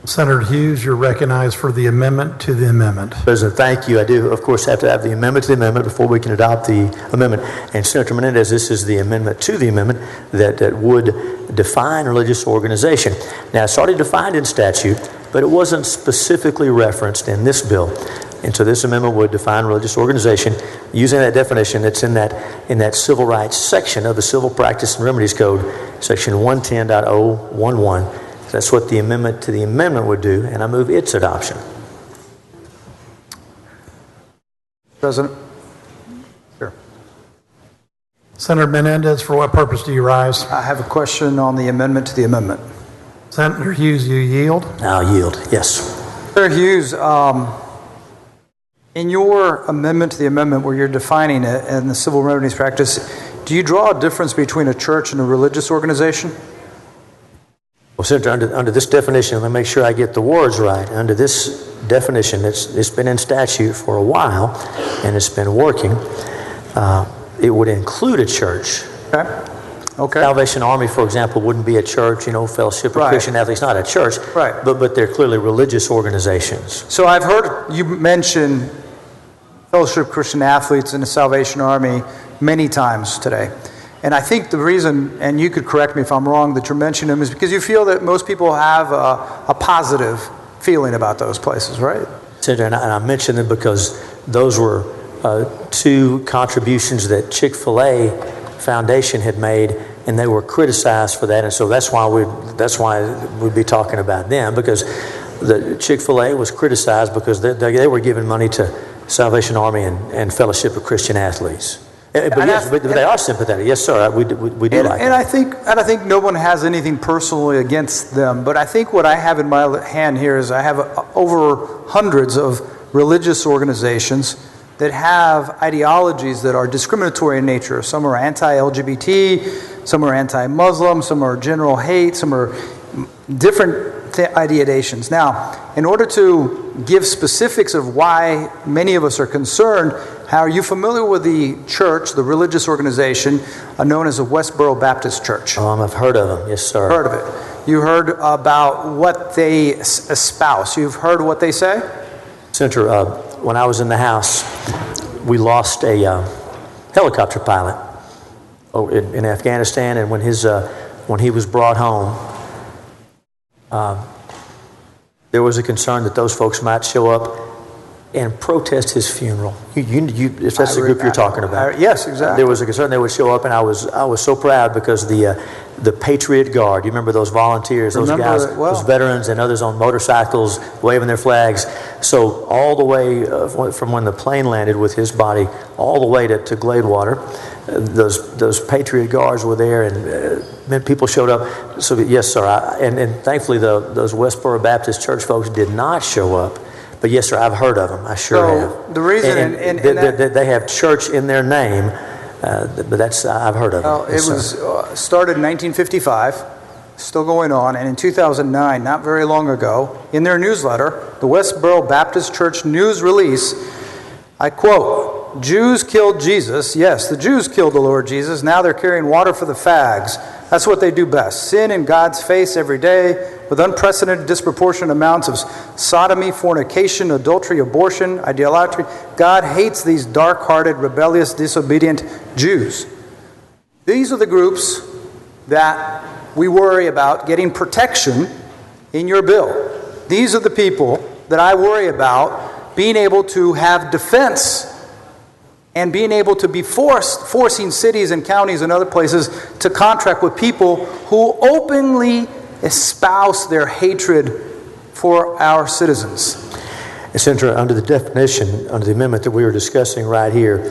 Senator Hughes, you're recognized for the amendment to the amendment. President, thank you. I do, of course, have to have the amendment to the amendment before we can adopt the amendment. And Senator Menendez, this is the amendment to the amendment that would define religious organization. Now, it's already defined in statute, but it wasn't specifically referenced in this bill. And so this amendment would define religious organization using that definition that's in that civil rights section of the Civil Practice and Remedies Code, section 110.011. That's what the amendment to the amendment would do, and I move its adoption. President? Sure. Senator Menendez, for what purpose do you rise? I have a question on the amendment to the amendment. Senator Hughes, you yield? I'll yield, yes. Senator Hughes, in your amendment to the amendment where you're defining it in the civil remedies practice, do you draw a difference between a church and a religious organization? Well, Senator, under this definition, let me make sure I get the words right. Under this definition, it's been in statute for a while, and it's been working. It would include a church. Okay. Salvation Army, for example, wouldn't be a church. Fellowship of Christian Athletes, not a church. Right. But they're clearly religious organizations. So I've heard you mention Fellowship of Christian Athletes and the Salvation Army many times today. And I think the reason, and you could correct me if I'm wrong, that you're mentioning them is because you feel that most people have a positive feeling about those places, right? Senator, and I mention them because those were two contributions that Chick-fil-A Foundation had made, and they were criticized for that. And so that's why we'd be talking about them, because the Chick-fil-A was criticized because they were giving money to Salvation Army and Fellowship of Christian Athletes. But they are sympathetic. Yes, sir. We do like that. And I think no one has anything personally against them. But I think what I have in my hand here is I have over hundreds of religious organizations that have ideologies that are discriminatory in nature. Some are anti-LGBT, some are anti-Muslim, some are general hate, some are different ideations. Now, in order to give specifics of why many of us are concerned, how are you familiar with the church, the religious organization known as the Westboro Baptist Church? I've heard of them, yes, sir. Heard of it. You heard about what they espouse. You've heard what they say? Senator, when I was in the House, we lost a helicopter pilot in Afghanistan, and when he was brought home, there was a concern that those folks might show up and protest his funeral. If that's the group you're talking about. Yes, exactly. There was a concern they would show up, and I was so proud because the Patriot Guard, you remember those volunteers, those guys, those veterans and others on motorcycles waving their flags. So all the way from when the plane landed with his body all the way to Gladewater, those Patriot Guards were there, and people showed up. So yes, sir. And thankfully those Westboro Baptist Church folks did not show up. But yes, sir, I've heard of them. I sure have. The reason, they have church in their name, but I've heard of them. Well, it was started in 1955, still going on, and in 2009, not very long ago, in their newsletter, the Westboro Baptist Church news release, I quote, "Jews killed Jesus. Yes, the Jews killed the Lord Jesus. Now they're carrying water for the fags. That's what they do best. Sin in God's face every day with unprecedented disproportionate amounts of sodomy, fornication, adultery, abortion, idolatry. God hates these dark-hearted, rebellious, disobedient Jews." These are the groups that we worry about getting protection in your bill. These are the people that I worry about being able to have defense and being able to be forcing cities and counties and other places to contract with people who openly espouse their hatred for our citizens. And Senator, under the definition, under the amendment that we were discussing right here,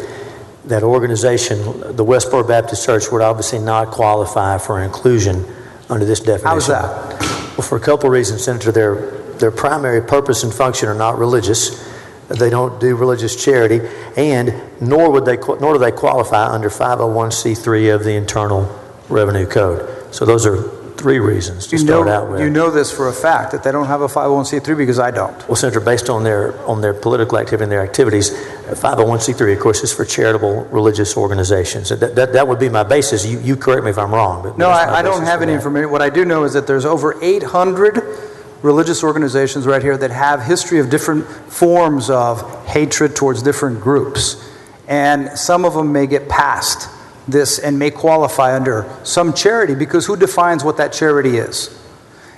that organization, the Westboro Baptist Church, would obviously not qualify for inclusion under this definition. How's that? Well, for a couple of reasons, Senator. Their primary purpose and function are not religious. They don't do religious charity, and nor do they qualify under 501c3 of the Internal Revenue Code. So those are three reasons to start out with. You know this for a fact, that they don't have a 501c3, because I don't. Well, Senator, based on their political activity and their activities, 501c3, of course, is for charitable religious organizations. That would be my basis. You correct me if I'm wrong. But no, I don't have any information. What I do know is that there's over 800 religious organizations right here that have history of different forms of hatred towards different groups. And some of them may get past this and may qualify under some charity, because who defines what that charity is?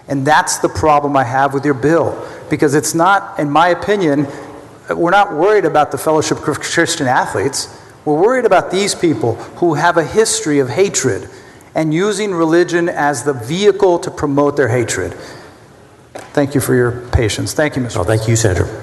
And that's the problem I have with your bill, because it's not, in my opinion, we're not worried about the Fellowship of Christian Athletes. We're worried about these people who have a history of hatred and using religion as the vehicle to promote their hatred. Thank you for your patience. Thank you, Mr. Well, thank you, Senator.